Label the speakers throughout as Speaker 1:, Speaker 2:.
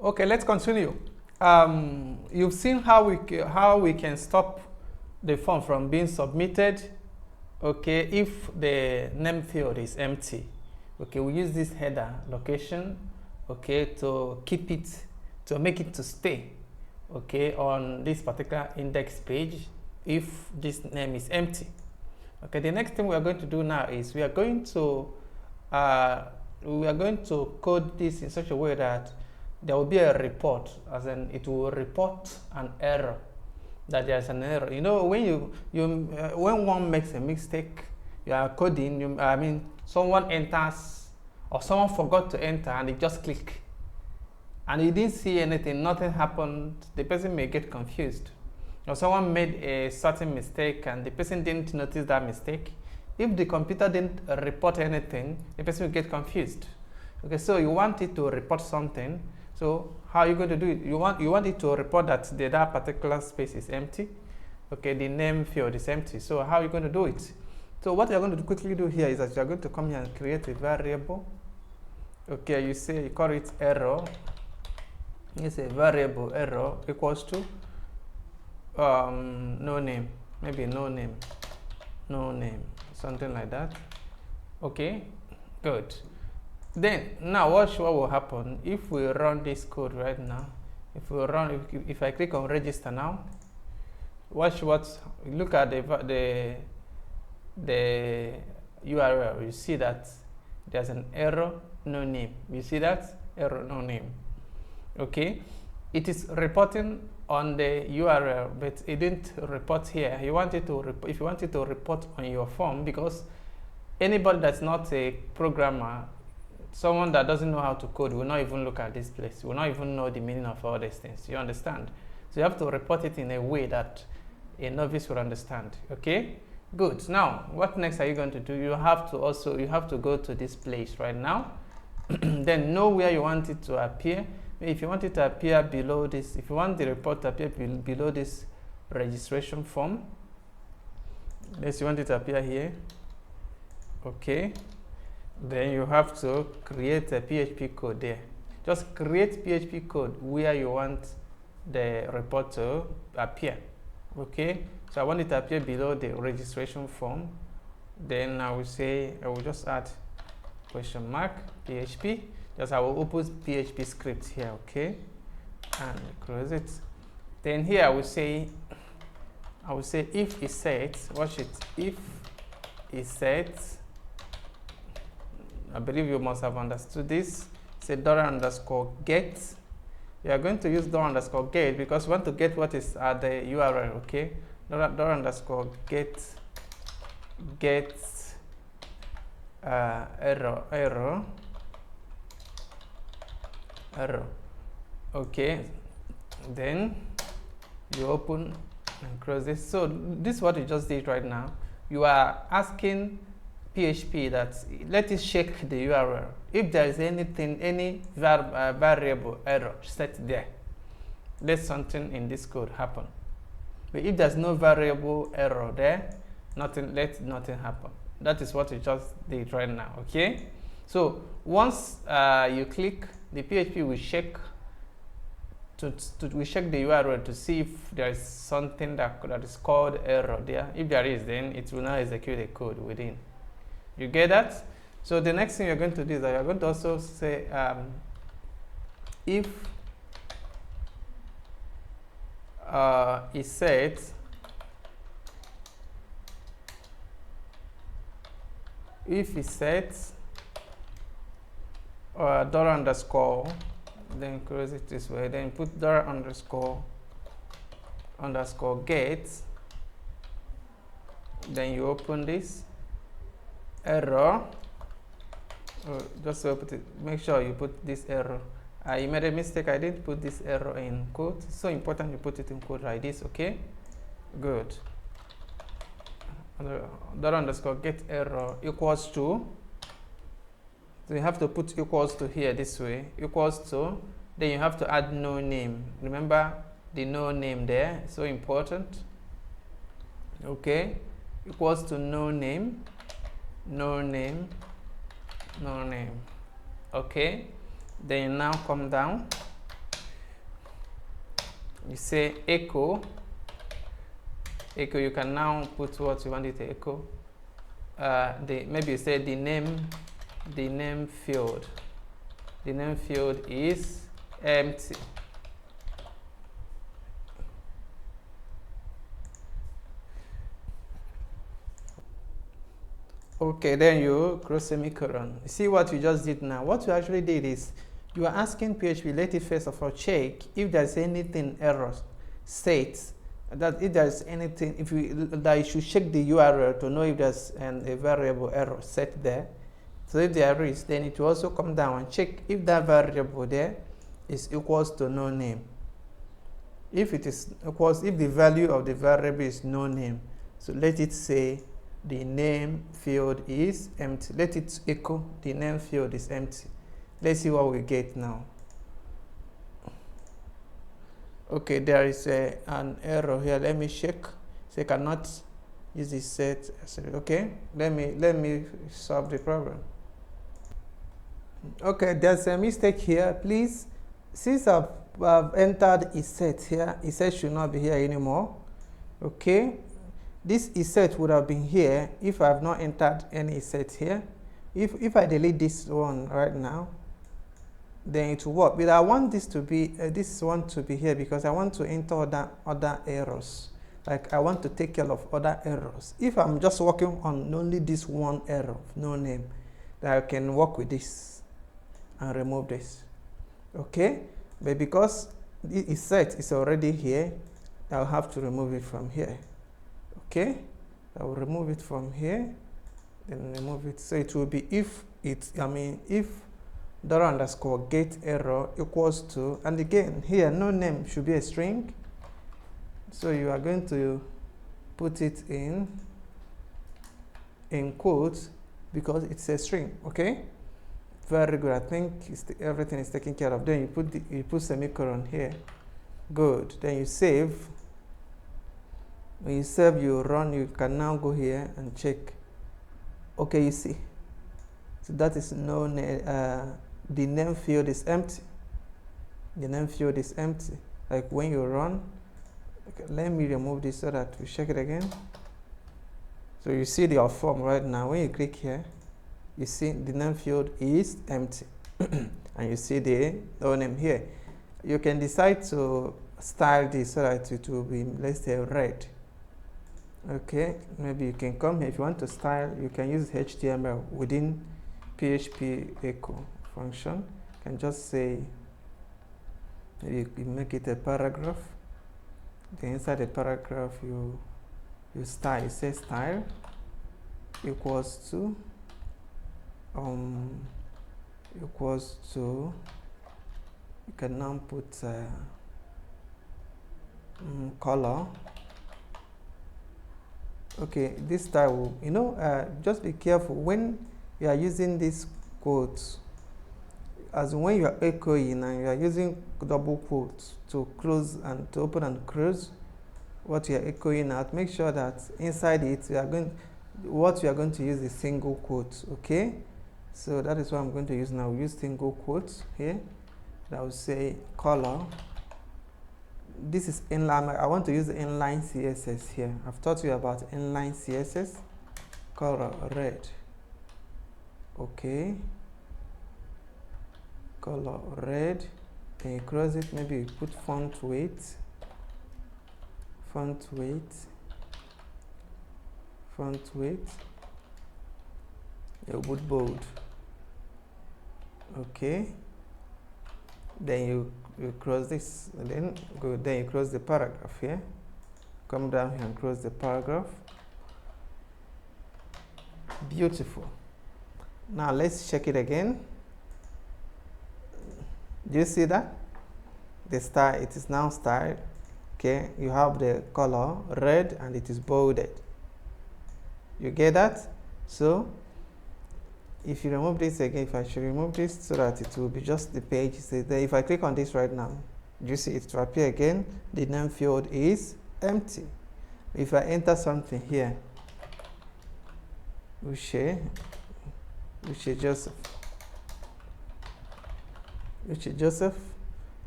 Speaker 1: Okay, let's continue. You've seen how we can stop the form from being submitted. Okay, if the name field is empty. Okay, we use this header location. Okay, to keep it, to make it to stay. Okay, on this particular index page, if this name is empty. Okay, the next thing we are going to do now is we are going to code this in such a way that there will be a report, as in it will report an error, that there's an error. You know, when when one makes a mistake, you are coding. I mean, someone enters or someone forgot to enter and they just click, and you didn't see anything, nothing happened. The person may get confused. Or someone made a certain mistake and the person didn't notice that mistake. If the computer didn't report anything, the person will get confused. Okay, so you want it to report something. So how are you going to do it? You want it to report that that particular space is empty. Okay, the name field is empty. So how are you going to do it? So what you're going to quickly do here is that you're going to come here and create a variable. Okay, you call it error. You say variable error equals to no name, maybe no name, something like that. Okay, good. Then now watch what will happen if we run this code right now. If I click on register now, watch look at the URL. You see that there's an error, no name. You see that error, no name. Okay, it is reporting on the URL, but it didn't report here. If you want it to report on your form, because anybody that's not a programmer, someone that doesn't know how to code, will not even look at this place, will not even know the meaning of all these things. You understand? So you have to report it in a way that a novice will understand. Okay, good. Now what next are you going to do? You have to go to this place right now. Then know where you want it to appear. If you want it to appear below this, if you want the report to appear below this registration form, yes, you want it to appear here. Okay, then you have to create a PHP code there. Just create PHP code where you want the report to appear. Okay, so I want it to appear below the registration form. Then I will just add question mark PHP. Just I will open PHP script here, okay, and close it. Then here I will say if is set. Watch it. If is set. I believe you must have understood this. Say $_get. You are going to use $_get because you want to get what is at the URL. Okay, $get error. Okay, then you open and close this. So this is what you just did right now. You are asking PHP that let it check the URL. If there is any variable error set there, let something in this code happen. But if there's no variable error there, let nothing happen. That is what you just did right now. Okay, so once you click, the PHP will check the URL to see if there is something that is called error there. If there is, then it will now execute the code within. You get that? So the next thing you're going to do is that you're going to also say if is set $_, then close it this way, then put $_get, then you open this error. Just put it, make sure you put this error. I made a mistake, I didn't put this error in quote. It's so important you put it in quote like this. Okay, good. $_get error equals to, so you have to put equals to here this way, equals to, then you have to add no name. Remember the no name there, so important. Okay, equals to no name. Okay, then you now come down You say echo. You can now put what you want it to echo. Maybe you say the name field. The name field is empty. Okay, then you close semicolon. See what you just did now. What you actually did is you are asking PHP, let it first of all check if there's anything error states that if there's anything, that you should check the URL to know if there's a variable error set there. So if there is, then it will also come down and check if that variable there is equals to no name. If it is equals, if the value of the variable is no name, so let it say the name field is empty. Let it echo the name field is empty. Let's see what we get now. Okay, there is an error here. Let me check. So I cannot use this set. Okay, let me solve the problem. Okay, there's a mistake here. Please, since I've entered a set here, a set should not be here anymore. Okay, this set would have been here if I have not entered any set here. If I delete this one right now, then it will work. But I want this to be this one to be here because I want to enter other errors. Like I want to take care of other errors. If I'm just working on only this one error, no name, then I can work with this and remove this. Okay, but because the set is already here, I'll have to remove it from here. Okay, I will remove it from here, then remove it. So it will be if $_get error equals to, and again here no name should be a string. So you are going to put it in quotes because it's a string. Okay, very good. I think everything is taken care of. Then you put semicolon here. Good. Then you save. When you save, you run, you can now go here and check. Okay, you see. So that is no name. The name field is empty. The name field is empty. Like when you run, okay, let me remove this so that we check it again. So you see your form right now. When you click here, you see the name field is empty. And you see the no name here. You can decide to style this so that it will be, let's say, red. Okay, maybe you can come here. If you want to style, you can use HTML within PHP echo function. You can just say, maybe you make it a paragraph. Then inside the paragraph, you style. You say style equals to you can now put color. Okay, this style will, just be careful when you are using these quotes, as when you are echoing and you are using double quotes to close and to open and close what you are echoing out. Make sure that inside it what you are going to use is single quotes. Okay, so that is what I'm going to use now. We'll use single quotes here. I will say color. This is inline. I want to use inline CSS here. I've taught you about inline CSS. Color red. Okay. Color red. Then you close it. Maybe you put font weight. Font weight. Font weight. You put bold. Okay. Then you close this, and then you close the paragraph here. Come down here and close the paragraph. Beautiful. Now let's check it again. Do you see that? The style, it is now styled. Okay, you have the color red and it is bolded. You get that? So if you remove this again, if I should remove this so that it will be just the page. So if I click on this right now, you see it will appear again. The name field is empty. If I enter something here, Uche Joseph.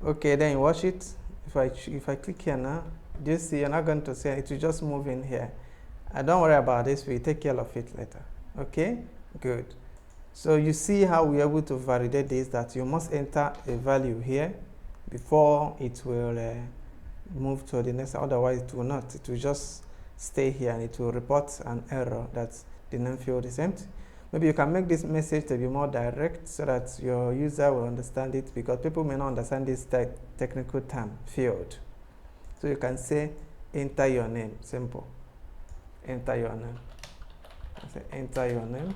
Speaker 1: Okay, then you watch it. if I click here now, you see you're not going to see it will just move in here. Don't worry about this, we'll take care of it later. Okay, good. So you see how we're able to validate this, that you must enter a value here before it will move to the next, otherwise it will not. It will just stay here and it will report an error that the name field is empty. Maybe you can make this message to be more direct so that your user will understand it, because people may not understand this technical term, field. So you can say, enter your name, simple. Enter your name. I say, enter your name.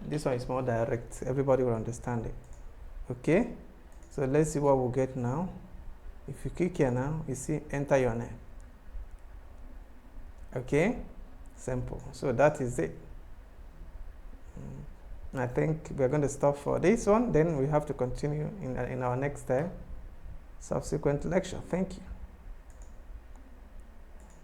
Speaker 1: This one is more direct, everybody will understand it. Okay, so let's see what we'll get now. If you click here now, you see enter your name. Okay, simple. So that is it. I think we're going to stop for this one, then we have to continue in our next subsequent lecture. Thank you.